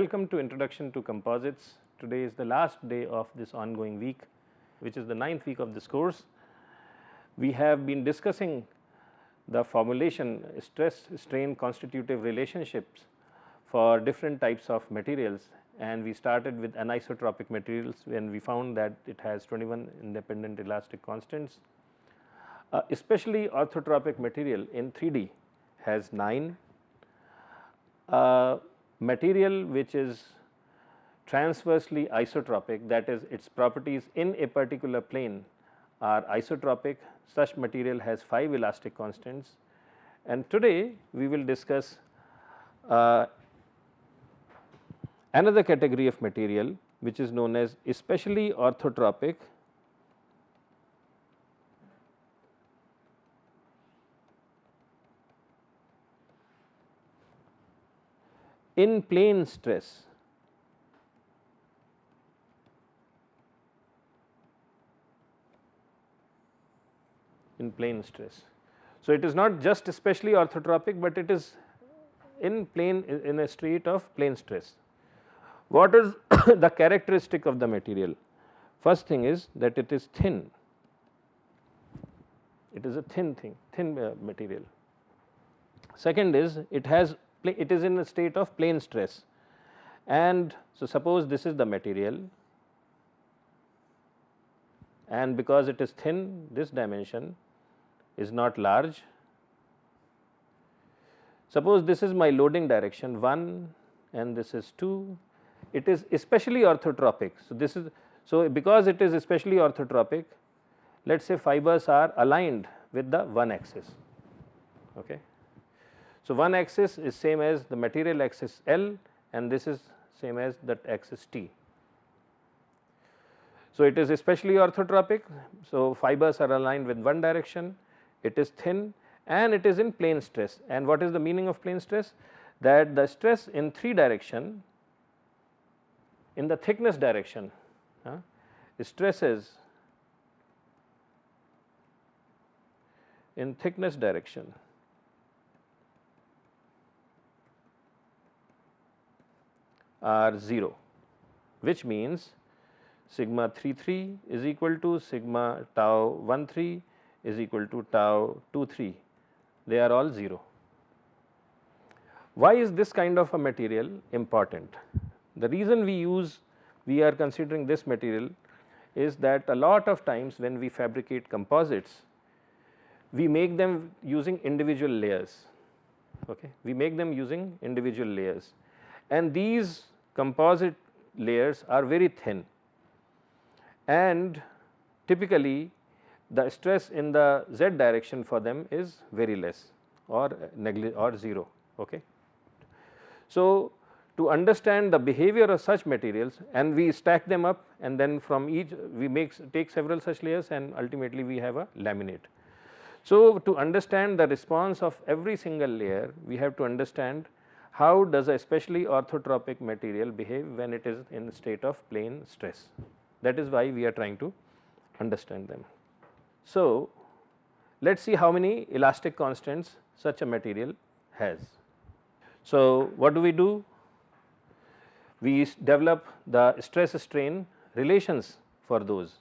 Welcome to Introduction to Composites. Today is the last day of this ongoing week, which is the 9th week of this course. We have been discussing the formulation stress strain constitutive relationships for different types of materials, and we started with anisotropic materials when we found that it has 21 independent elastic constants. Especially orthotropic material in 3D has 9. Material which is transversely isotropic, that is its properties in a particular plane are isotropic. Such material has 5 elastic constants, and today we will discuss another category of material which is known as especially orthotropic in plane stress. In plane stress. So, it is not just especially orthotropic, but it is in plane in a state of plane stress. What is the characteristic of the material? First thing is that it is thin, it is a thin material. Second is it is in a state of plane stress, and so suppose this is the material, and because it is thin, this dimension is not large. Suppose this is my loading direction 1 and this is 2, it is especially orthotropic. So, because it is especially orthotropic, let us say fibers are aligned with the one axis. Okay. So, one axis is same as the material axis L, and this is same as that axis T. So, it is especially orthotropic. So, fibers are aligned with one direction, it is thin, and it is in plane stress. And what is the meaning of plane stress? That the stress in 3 direction, in the thickness direction, stresses in thickness direction are 0, which means sigma 33 is equal to sigma tau 13 is equal to tau 23, they are all 0. Why is this kind of a material important? The reason we are considering this material is that a lot of times when we fabricate composites, we make them using individual layers. Okay. We make them using individual layers, and these composite layers are very thin, and typically the stress in the z direction for them is very less or 0. Okay. So, to understand the behavior of such materials, and we stack them up, and then from each we take several such layers, and ultimately we have a laminate. So, to understand the response of every single layer, we have to understand how does a especially orthotropic material behave when it is in state of plane stress. That is why we are trying to understand them. So, let us see how many elastic constants such a material has. So, what do? We develop the stress strain relations for those.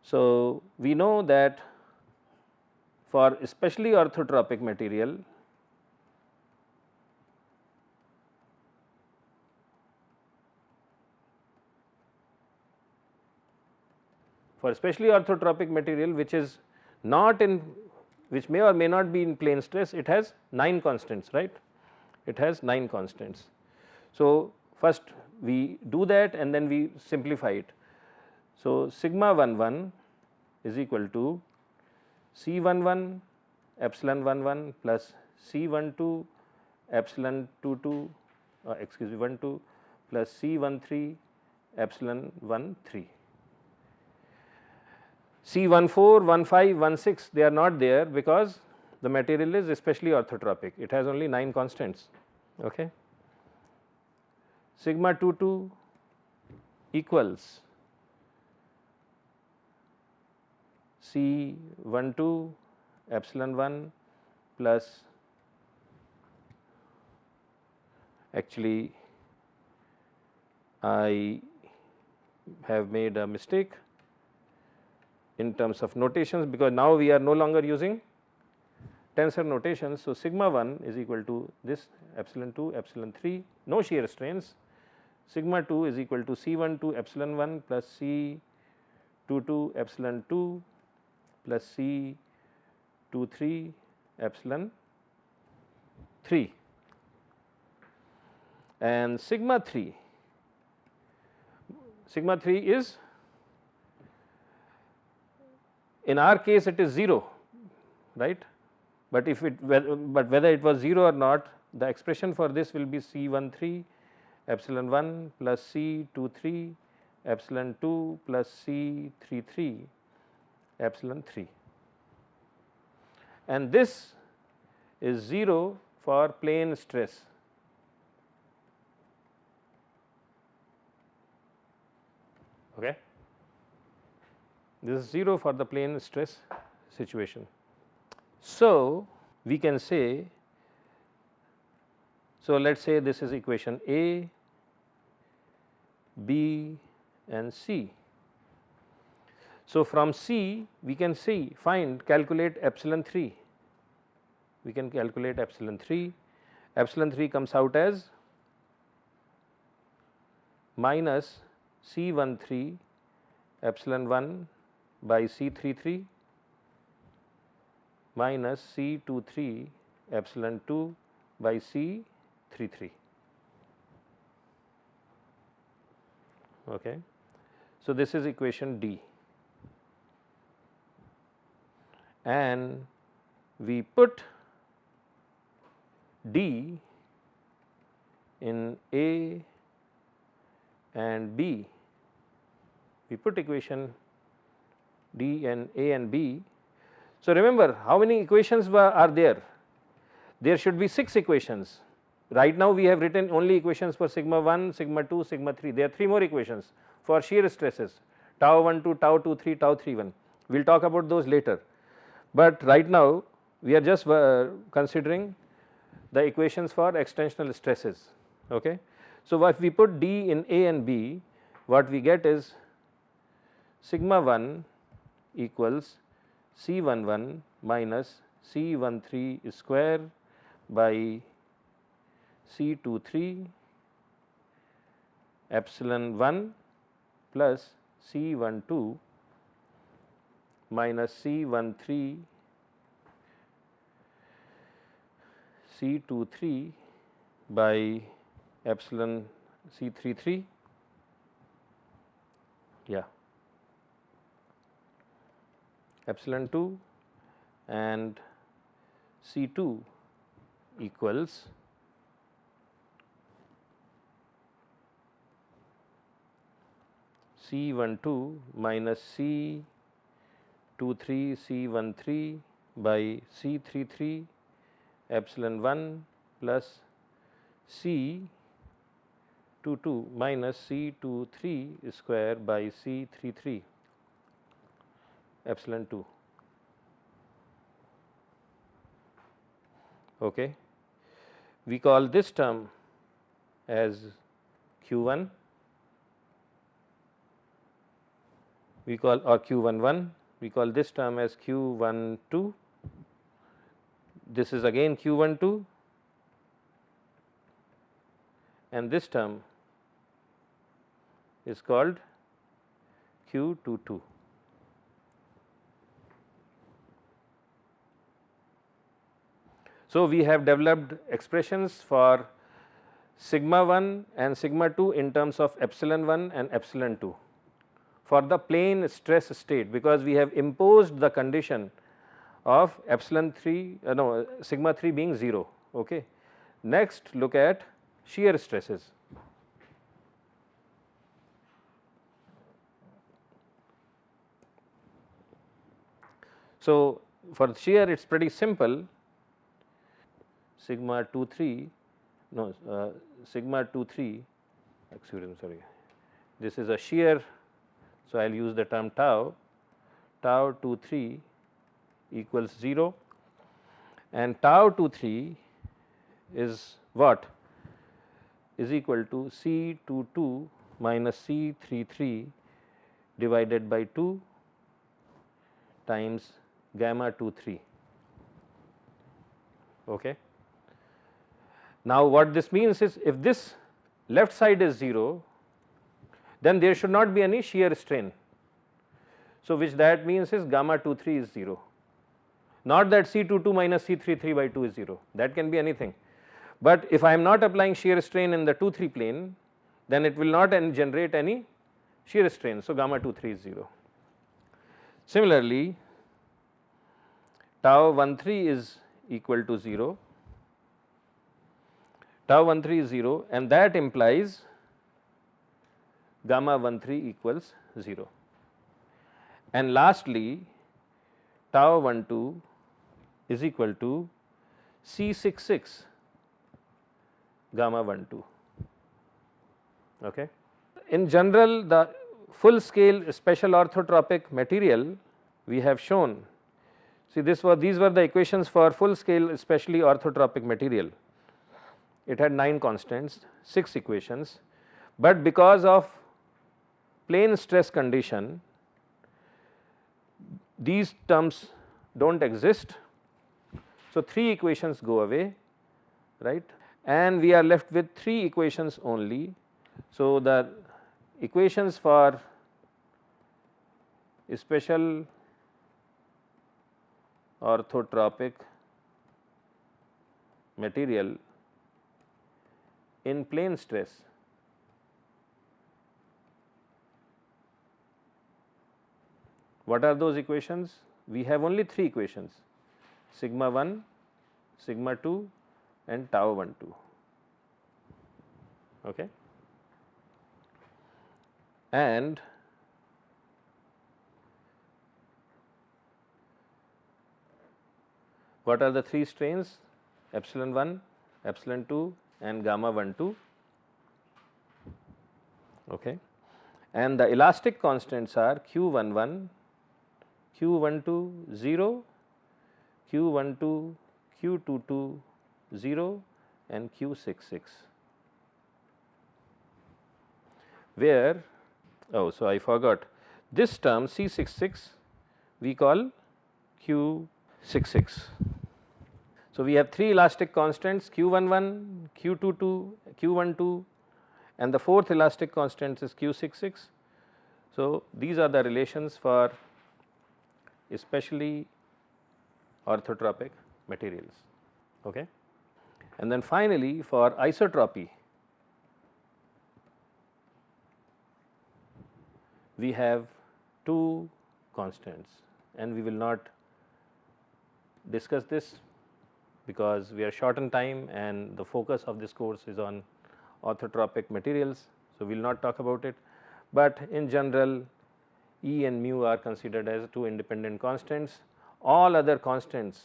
So, we know that for especially orthotropic material, which is not in, which may or may not be in plane stress, it has 9 constants, right? It has 9 constants. So, first we do that and then we simplify it. So, sigma 11 is equal to C11 epsilon 11 plus C12 epsilon 22 12 plus C13 epsilon 13. C14, 15, 16 they are not there because the material is especially orthotropic, it has only 9 constants. Okay. Sigma 22 equals C12 epsilon 1 plus, actually I have made a mistake in terms of notations, because now we are no longer using tensor notation. So, sigma 1 is equal to this epsilon 2 epsilon 3, no shear strains. Sigma 2 is equal to C 1 2 epsilon 1 plus C 2 2 epsilon 2 plus C 2 3 epsilon 3, and sigma 3 is, in our case it is 0, right, but if it whether it was 0 or not, the expression for this will be C 1 3 epsilon 1 plus C 2 3 epsilon 2 plus C 3 3 epsilon 3, and this is 0 for plane stress. Okay. This is 0 for the plane stress situation. So, we can say, so let us say this is equation A, B and C. So, from C we can calculate epsilon 3, we can calculate epsilon 3, epsilon 3 comes out as minus C 1 3 epsilon 1 by C 3 3 minus C 2 3 epsilon 2 by C 3 3. Okay. So, this is equation D, and we put D in A and B, we put equation D and A and B. So, remember how many equations are there? There should be 6 equations. Right now we have written only equations for sigma 1, sigma 2, sigma 3. There are 3 more equations for shear stresses, tau 1 2, tau 2 3, tau 3 1. We will talk about those later, but right now we are just considering the equations for extensional stresses. Okay. So, if we put D in A and B, what we get is sigma 1 equals C 1 1 minus C 1 3 square by C 2 3 epsilon 1 plus C 1 2 minus C 1 3 C 2 3 by epsilon C 3 3, yeah, epsilon 2 and C 2 equals C 1 2 minus C 2 3 C 1 3 by C 3 3 epsilon 1 plus C 2 2 minus C 2 3 square by C 3 3 epsilon 2. Okay. We call this term as Q1, we call, or Q11, we call this term as Q12, this is again Q12, and this term is called Q22. So, we have developed expressions for sigma 1 and sigma 2 in terms of epsilon 1 and epsilon 2 for the plane stress state, because we have imposed the condition of epsilon 3 sigma 3 being 0. Okay. Next, look at shear stresses. So, for shear it is pretty simple, sigma 2 3 sigma 2 3, excuse me, sorry, this is a shear. So, I will use the term tau, tau 2 3 equals 0, and tau 2 3 is what? Is equal to C 2 2 minus C33 divided by 2 times gamma 23. Okay. Now, what this means is, if this left side is 0, then there should not be any shear strain. So, which that means is gamma 23 is 0, not that C22 minus C33 by 2 is 0, that can be anything. But if I am not applying shear strain in the 2-3 plane, then it will not generate any shear strain. So, gamma 23 is 0. Similarly, tau 13 is equal to 0, tau 13 is 0, and that implies gamma 13 equals 0. And lastly, tau 12 is equal to C66 gamma 12. Okay. In general, the full scale special orthotropic material we have shown. See, these were the equations for full scale especially orthotropic material. It had 9 constants, 6 equations, but because of plane stress condition, these terms do not exist. So, 3 equations go away, right, and we are left with 3 equations only. So, the equations for special orthotropic material in plane stress what are those equations? We have only 3 equations, sigma 1, sigma 2 and tau 12. Okay. And what are the 3 strains? Epsilon 1, epsilon 2 and gamma 12. Okay. And the elastic constants are Q11, Q12 0, Q12, Q22 0 and Q66, where, oh, so I forgot, this term C66 we call Q66. So, we have 3 elastic constants Q11, Q22, Q12 and the 4th elastic constant is Q66. So, these are the relations for especially orthotropic materials. Okay. And then finally, for isotropy, we have 2 constants, and we will not discuss this because we are short on time and the focus of this course is on orthotropic materials. So, we will not talk about it, but in general E and mu are considered as 2 independent constants. All other constants,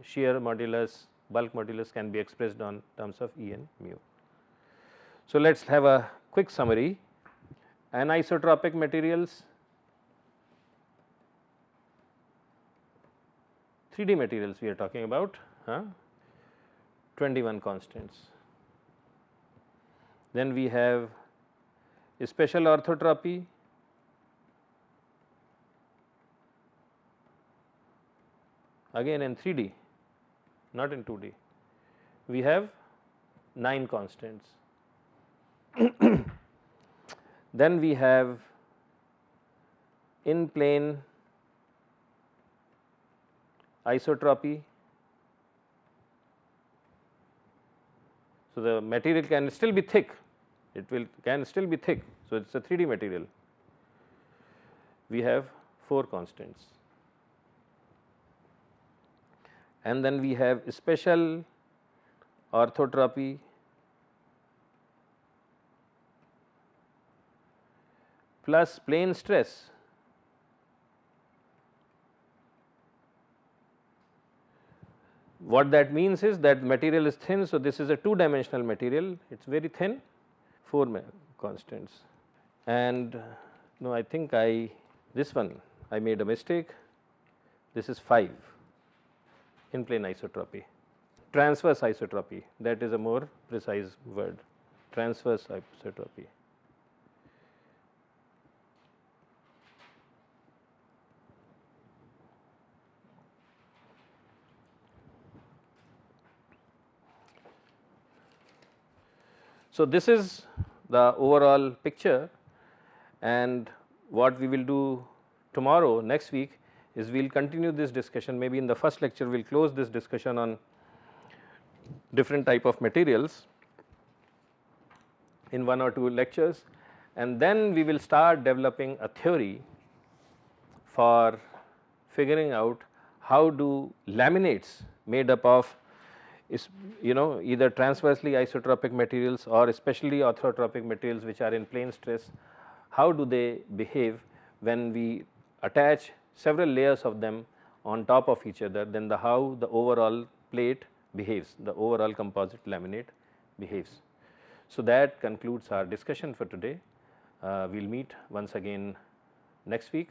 shear modulus, bulk modulus can be expressed on terms of E and mu. So, let us have a quick summary. Anisotropic materials, 3D materials we are talking about, 21 constants. Then we have special orthotropy, again in 3D, not in 2D, we have 9 constants. Then we have in plane isotropy. So, the material can still be thick, can still be thick. So, it is a 3D material. We have 4 constants. And then we have special orthotropy, plus plane stress. What that means is that material is thin. So, this is a 2-dimensional material, it is very thin, 4 constants. And no, I think this one I made a mistake, this is 5 in plane isotropy, transverse isotropy, that is a more precise word, transverse isotropy. So, this is the overall picture, and what we will do tomorrow next week is we will continue this discussion. Maybe in the first lecture we will close this discussion on different type of materials in 1 or 2 lectures, and then we will start developing a theory for figuring out how do laminates made up of is either transversely isotropic materials or especially orthotropic materials which are in plane stress, how do they behave when we attach several layers of them on top of each other, then how the overall plate behaves, the overall composite laminate behaves. So, that concludes our discussion for today. We will meet once again next week.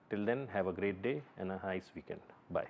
Till then, have a great day and a nice weekend. Bye.